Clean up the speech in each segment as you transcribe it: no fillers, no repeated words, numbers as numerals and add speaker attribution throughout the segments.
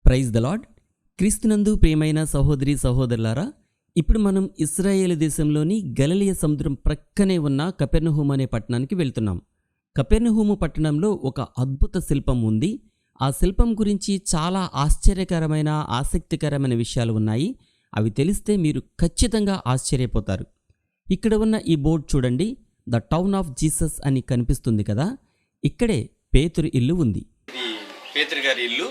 Speaker 1: Praise the lord. క్రీస్తునందు ప్రియమైన సహోదరి సహోదరులారా, ఇప్పుడు మనం ఇశ్రాయేలు దేశంలోని గలిలయ సముద్రం ప్రక్కనే ఉన్న కపెర్నహూము అనే పట్టణానికి వెళ్తున్నాం. కపెర్నహూము పట్టణంలో ఒక అద్భుత శిల్పం ఉంది. ఆ శిల్పం గురించి చాలా ఆశ్చర్యకరమైన ఆసక్తికరమైన విషయాలు ఉన్నాయి. అవి తెలిస్తే మీరు ఖచ్చితంగా ఆశ్చర్యపోతారు. ఇక్కడ ఉన్న ఈ బోర్డు చూడండి, ద టౌన్ ఆఫ్ జీసస్ అని కనిపిస్తుంది కదా. ఇక్కడే పేతురు ఇల్లు ఉంది.
Speaker 2: ఇది పేతురు గారి ఇల్లు.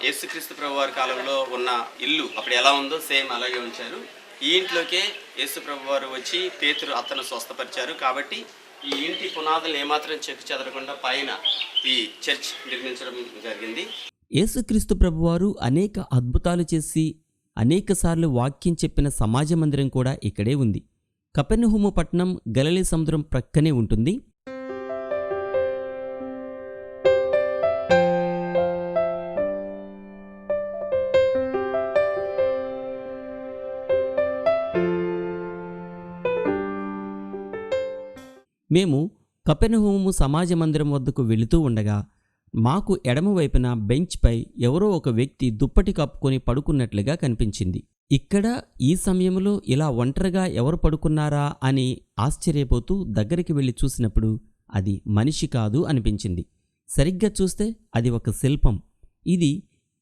Speaker 2: యేసుక్రీస్తు ప్రభువారి కాలంలో ఉన్న ఇల్లు అప్పుడు ఎలా ఉందో సేమ్ అలాగే ఉంచారు. ఈ ఇంట్లోకే యేసు ప్రభువారు వచ్చి పేతురు అతను స్వస్థపరిచారు. కాబట్టి ఈ ఇంటి పునాదులు ఏమాత్రం చెక్కు చెదరకుండా పైన ఈ చర్చ్ నిర్మించడం జరిగింది.
Speaker 1: యేసుక్రీస్తు ప్రభువారు అనేక అద్భుతాలు చేసి అనేకసార్లు వాక్యం చెప్పిన సమాజ మందిరం కూడా ఇక్కడే ఉంది. కపెర్నహూము పట్టణం గలిలయ సముద్రం ప్రక్కనే ఉంటుంది. మేము కపెర్నహూము సమాజ మందిరం వద్దకు వెళుతూ ఉండగా మాకు ఎడమవైపున బెంచ్పై ఎవరో ఒక వ్యక్తి దుప్పటి కప్పుకొని పడుకున్నట్లుగా కనిపించింది. ఇక్కడ ఈ సమయంలో ఇలా ఒంటరిగా ఎవరు పడుకున్నారా అని ఆశ్చర్యపోతూ దగ్గరికి వెళ్ళి చూసినప్పుడు అది మనిషి కాదు అనిపించింది. సరిగ్గా చూస్తే అది ఒక శిల్పం. ఇది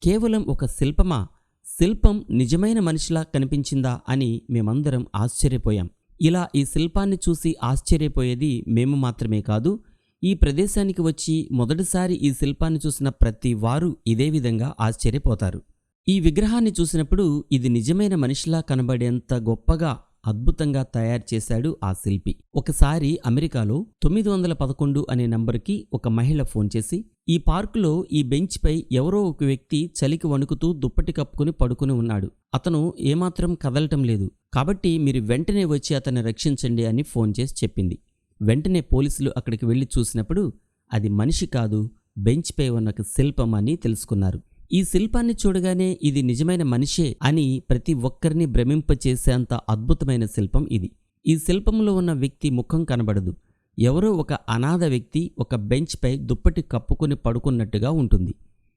Speaker 1: కేవలం ఒక శిల్పమా? శిల్పం నిజమైన మనిషిలా కనిపించిందా అని మేమందరం ఆశ్చర్యపోయాం. ఇలా ఈ శిల్పాన్ని చూసి ఆశ్చర్యపోయేది మేము మాత్రమే కాదు, ఈ ప్రదేశానికి వచ్చి మొదటిసారి ఈ శిల్పాన్ని చూసిన ప్రతి వారు ఇదే విధంగా ఆశ్చర్యపోతారు. ఈ విగ్రహాన్ని చూసినప్పుడు ఇది నిజమైన మనిషిలా కనబడేంత గొప్పగా అద్భుతంగా తయారు చేశాడు ఆ శిల్పి. ఒకసారి అమెరికాలో 911 అనే నంబరుకి ఒక మహిళ ఫోన్ చేసి, ఈ పార్కులో ఈ బెంచ్పై ఎవరో ఒక వ్యక్తి చలికి వణుకుతూ దుప్పటి కప్పుకుని పడుకుని ఉన్నాడు. అతను ఏమాత్రం కదలటం లేదు. కాబట్టి మీరు వెంటనే వచ్చి అతన్ని రక్షించండి అని ఫోన్ చేసి చెప్పింది. వెంటనే పోలీసులు అక్కడికి వెళ్లి చూసినప్పుడు అది మనిషి కాదు, బెంచ్పై ఉన్న ఒక శిల్పం అని తెలుసుకున్నారు. ఈ శిల్పాన్ని చూడగానే ఇది నిజమైన మనిషే అని ప్రతి ఒక్కరిని భ్రమింపచేసేంత అద్భుతమైన శిల్పం ఇది. ఈ శిల్పంలో ఉన్న వ్యక్తి ముఖం కనబడదు. ఎవరో ఒక అనాథ వ్యక్తి ఒక బెంచ్పై దుప్పటి కప్పుకొని పడుకున్నట్టుగా ఉంటుంది.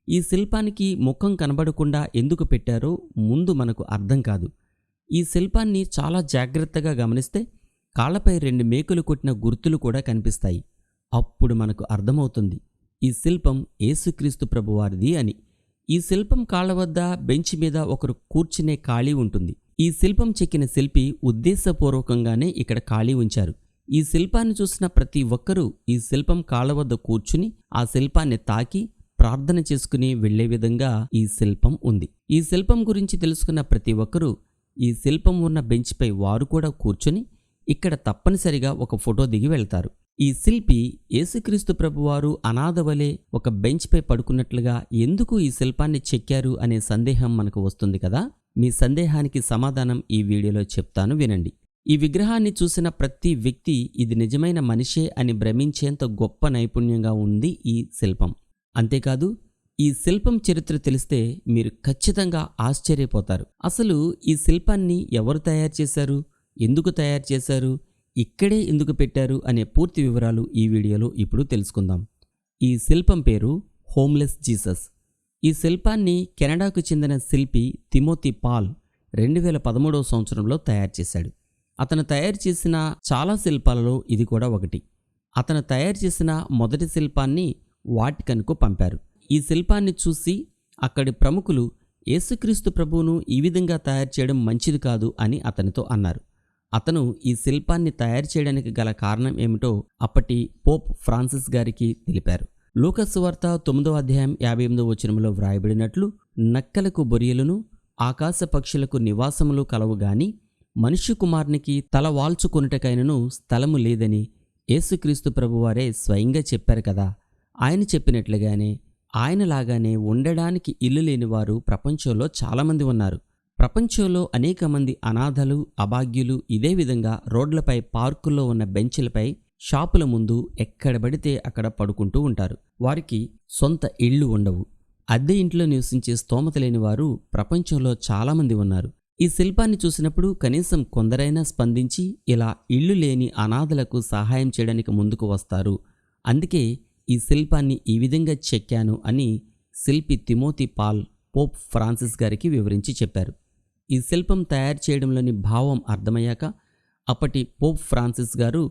Speaker 1: ఈ శిల్పానికి ముఖం కనబడకుండా ఎందుకు పెట్టారో ముందు మనకు అర్థం కాదు. ఈ శిల్పాన్ని చాలా జాగ్రత్తగా గమనిస్తే కాళ్లపై 2 మేకులు కొట్టిన గుర్తులు కూడా కనిపిస్తాయి. అప్పుడు మనకు అర్థమవుతుంది ఈ శిల్పం యేసుక్రీస్తు ప్రభువారిది అని. ఈ శిల్పం కాళ్ల వద్ద బెంచ్ మీద ఒకరు కూర్చునే ఖాళీ ఉంటుంది. ఈ శిల్పం చెక్కిన శిల్పి ఉద్దేశపూర్వకంగానే ఇక్కడ ఖాళీ ఉంచారు. ఈ శిల్పాన్ని చూసిన ప్రతి ఒక్కరూ ఈ శిల్పం కాళ్ల వద్ద కూర్చుని ఆ శిల్పాన్ని తాకి ప్రార్థన చేసుకుని వెళ్లే విధంగా ఈ శిల్పం ఉంది. ఈ శిల్పం గురించి తెలుసుకున్న ప్రతి ఒక్కరూ ఈ శిల్పం ఉన్న బెంచ్పై వారు కూడా కూర్చుని ఇక్కడ తప్పనిసరిగా ఒక ఫోటో దిగి వెళ్తారు. ఈ శిల్పి యేసుక్రీస్తు ప్రభువారు అనాథవలే ఒక బెంచ్పై పడుకున్నట్లుగా ఎందుకు ఈ శిల్పాన్ని చెక్కారు అనే సందేహం మనకు వస్తుంది కదా. మీ సందేహానికి సమాధానం ఈ వీడియోలో చెప్తాను, వినండి. ఈ విగ్రహాన్ని చూసిన ప్రతి వ్యక్తి ఇది నిజమైన మనిషే అని భ్రమించేంత గొప్ప నైపుణ్యంగా ఉంది ఈ శిల్పం. అంతేకాదు ఈ శిల్పం చరిత్ర తెలిస్తే మీరు ఖచ్చితంగా ఆశ్చర్యపోతారు. అసలు ఈ శిల్పాన్ని ఎవరు తయారు చేశారు, ఎందుకు తయారు చేశారు, ఇక్కడే ఎందుకు పెట్టారు అనే పూర్తి వివరాలు ఈ వీడియోలో ఇప్పుడు తెలుసుకుందాం. ఈ శిల్పం పేరు హోమ్లెస్ జీసస్. ఈ శిల్పాన్ని కెనడాకు చెందిన శిల్పి తిమోతి పాల్ 2013 సంవత్సరంలో తయారు చేశాడు. అతను తయారు చేసిన చాలా శిల్పాలలో ఇది కూడా ఒకటి. అతను తయారు చేసిన మొదటి శిల్పాన్ని వాటికన్కు పంపారు. ఈ శిల్పాన్ని చూసి అక్కడి ప్రముఖులు యేసుక్రీస్తు ప్రభువును ఈ విధంగా తయారు చేయడం మంచిది కాదు అని అతనితో అన్నారు. అతను ఈ శిల్పాన్ని తయారు చేయడానికి గల కారణం ఏమిటో అప్పటి పోప్ ఫ్రాన్సిస్ గారికి తెలిపారు. లూకా సువార్త 9వ అధ్యాయం 58వ వచనంలో వ్రాయబడినట్లు, నక్కలకు బొరియలును ఆకాశ పక్షులకు నివాసములు కలవు గాని మనుష్య కుమారునికి తల వాల్చుకొనుటకైనను స్థలము లేదని యేసుక్రీస్తు ప్రభువారే స్వయంగా చెప్పారు కదా. ఆయన చెప్పినట్లుగానే ఆయనలాగానే ఉండడానికి ఇల్లు లేనివారు ప్రపంచంలో చాలామంది ఉన్నారు. ప్రపంచంలో అనేక మంది అనాథలు, అభాగ్యులు ఇదే విధంగా రోడ్లపై, పార్కుల్లో ఉన్న బెంచ్లపై, షాపుల ముందు ఎక్కడ పడితే అక్కడ పడుకుంటూ ఉంటారు. వారికి సొంత ఇళ్ళు ఉండవు. అద్దె ఇంట్లో నివసించే స్తోమత లేని వారు ప్రపంచంలో చాలామంది ఉన్నారు. ఈ శిల్పాన్ని చూసినప్పుడు కనీసం కొందరైనా స్పందించి ఇలా ఇళ్ళు లేని అనాథలకు సహాయం చేయడానికి ముందుకు వస్తారు. అందుకే ఈ శిల్పాన్ని ఈ విధంగా చెక్కాను అని శిల్పి తిమోతి పాల్ పోప్ ఫ్రాన్సిస్ గారికి వివరించి చెప్పారు. ఈ శిల్పం తయారు చేయడంలోని భావం అర్థమయ్యాక అప్పటి పోప్ ఫ్రాన్సిస్ గారు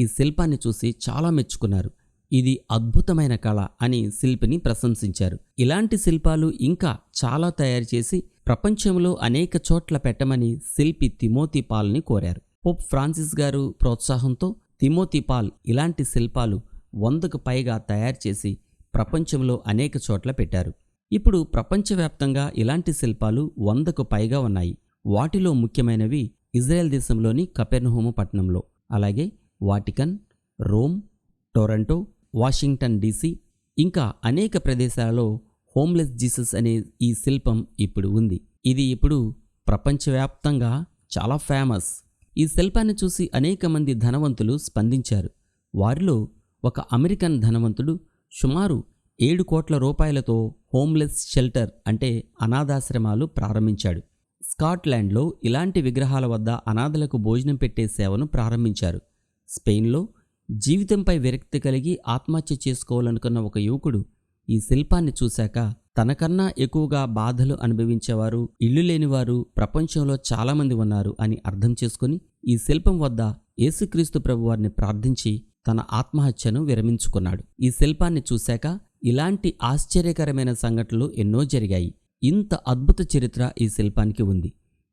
Speaker 1: ఈ శిల్పాన్ని చూసి చాలా మెచ్చుకున్నారు. ఇది అద్భుతమైన కళ అని శిల్పిని ప్రశంసించారు. ఇలాంటి శిల్పాలు ఇంకా చాలా తయారు చేసి ప్రపంచంలో అనేక చోట్ల పెట్టమని శిల్పి తిమోతి పాల్ని కోరారు. పోప్ ఫ్రాన్సిస్ గారు ప్రోత్సాహంతో తిమోతి పాల్ ఇలాంటి శిల్పాలు 100కు పైగా తయారు చేసి ప్రపంచంలో అనేక చోట్ల పెట్టారు. ఇప్పుడు ప్రపంచవ్యాప్తంగా ఇలాంటి శిల్పాలు 100కు పైగా ఉన్నాయి. వాటిలో ముఖ్యమైనవి ఇజ్రాయెల్ దేశంలోని కపెర్నహూము పట్టణంలో, అలాగే Vatican, Rome, Toronto, Washington DC, ఇంకా అనేక ప్రదేశాలలో హోమ్లెస్ జీసస్ అనే ఈ శిల్పం ఇప్పుడు ఉంది. ఇది ఇప్పుడు ప్రపంచవ్యాప్తంగా చాలా ఫేమస్. ఈ శిల్పాన్ని చూసి అనేక మంది ధనవంతులు స్పందించారు. వారిలో ఒక అమెరికన్ ధనవంతుడు సుమారు 7 కోట్ల రూపాయలతో హోమ్లెస్ షెల్టర్ అంటే అనాథాశ్రమాలు ప్రారంభించాడు. స్కాట్లాండ్లో ఇలాంటి విగ్రహాల వద్ద అనాథలకు భోజనం పెట్టే సేవను ప్రారంభించారు. స్పెయిన్లో జీవితంపై విరక్తి కలిగి ఆత్మహత్య చేసుకోవాలనుకున్న ఒక యువకుడు ఈ శిల్పాన్ని చూశాక తనకన్నా ఎక్కువగా బాధలు అనుభవించేవారు, ఇల్లు లేనివారు ప్రపంచంలో చాలామంది ఉన్నారు అని అర్థం చేసుకుని ఈ శిల్పం వద్ద యేసుక్రీస్తు ప్రభువారిని ప్రార్థించి తన ఆత్మహత్యను విరమించుకున్నాడు. ఈ శిల్పాన్ని చూశాక ఇలాంటి ఆశ్చర్యకరమైన సంఘటనలు ఎన్నో జరిగాయి. ఇంత అద్భుత చరిత్ర ఈ శిల్పానికి ఉంది.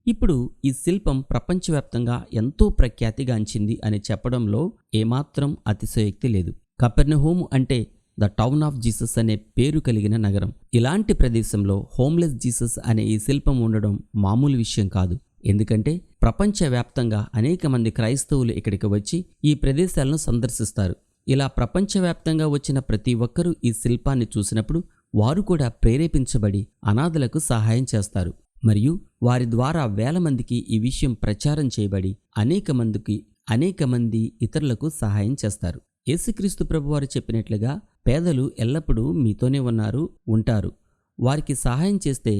Speaker 1: ఇప్పుడు ఈ శిల్పం ప్రపంచవ్యాప్తంగా ఎంతో ప్రఖ్యాతిగాంచింది అని చెప్పడంలో ఏమాత్రం అతిశయోక్తి లేదు. కపెర్నహూము అంటే ద టౌన్ ఆఫ్ జీసస్ అనే పేరు కలిగిన నగరం. ఇలాంటి ప్రదేశంలో హోమ్లెస్ జీసస్ అనే ఈ శిల్పం ఉండడం మామూలు విషయం కాదు. ఎందుకంటే ప్రపంచవ్యాప్తంగా అనేక మంది క్రైస్తవులు ఇక్కడికి వచ్చి ఈ ప్రదేశాలను సందర్శిస్తారు. ఇలా ప్రపంచవ్యాప్తంగా వచ్చిన ప్రతి ఒక్కరూ ఈ శిల్పాన్ని చూసినప్పుడు వారు కూడా ప్రేరేపించబడి అనాథలకు సహాయం చేస్తారు. మరియు వారి ద్వారా వేల మందికి ఈ విషయం ప్రచారం చేయబడి అనేక మంది ఇతరులకు సహాయం చేస్తారు. యేసుక్రీస్తు ప్రభువారు చెప్పినట్లుగా పేదలు ఎల్లప్పుడూ మీతోనే ఉంటారు. వారికి సహాయం చేస్తే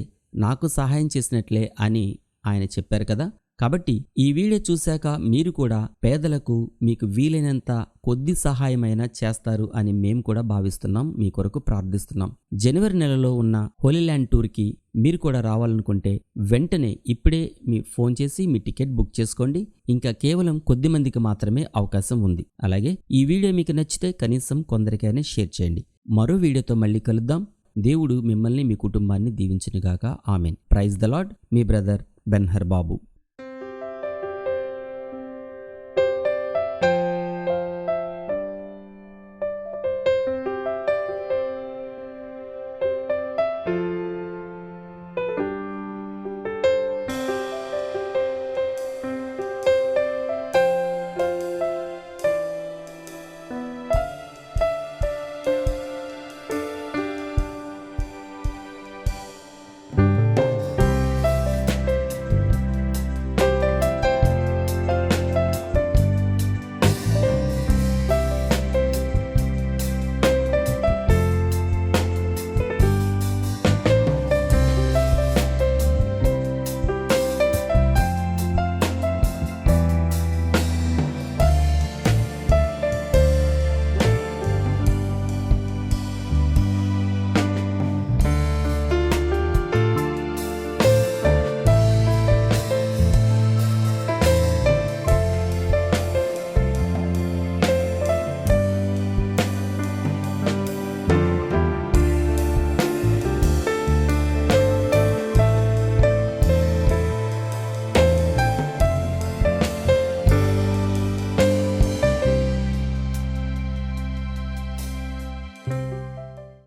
Speaker 1: నాకు సహాయం చేసినట్లే అని ఆయన చెప్పారు కదా. కాబట్టి ఈ వీడియో చూశాక మీరు కూడా పేదలకు మీకు వీలైనంత కొద్ది సహాయమైనా చేస్తారు అని మేము కూడా భావిస్తున్నాం. మీ కొరకు ప్రార్థిస్తున్నాం. జనవరి నెలలో ఉన్న హోలీ ల్యాండ్ టూర్కి మీరు కూడా రావాలనుకుంటే వెంటనే ఇప్పుడే మీ ఫోన్ చేసి మీ టికెట్ బుక్ చేసుకోండి. ఇంకా కేవలం కొద్ది మందికి మాత్రమే అవకాశం ఉంది. అలాగే ఈ వీడియో మీకు నచ్చితే కనీసం కొందరికైనా షేర్ చేయండి. మరో వీడియోతో మళ్ళీ కలుద్దాం. దేవుడు మిమ్మల్ని మీ కుటుంబాన్ని దీవించునుగాక. ఆమెన్. Praise the lord. మీ బ్రదర్ బెన్హర్ బాబు.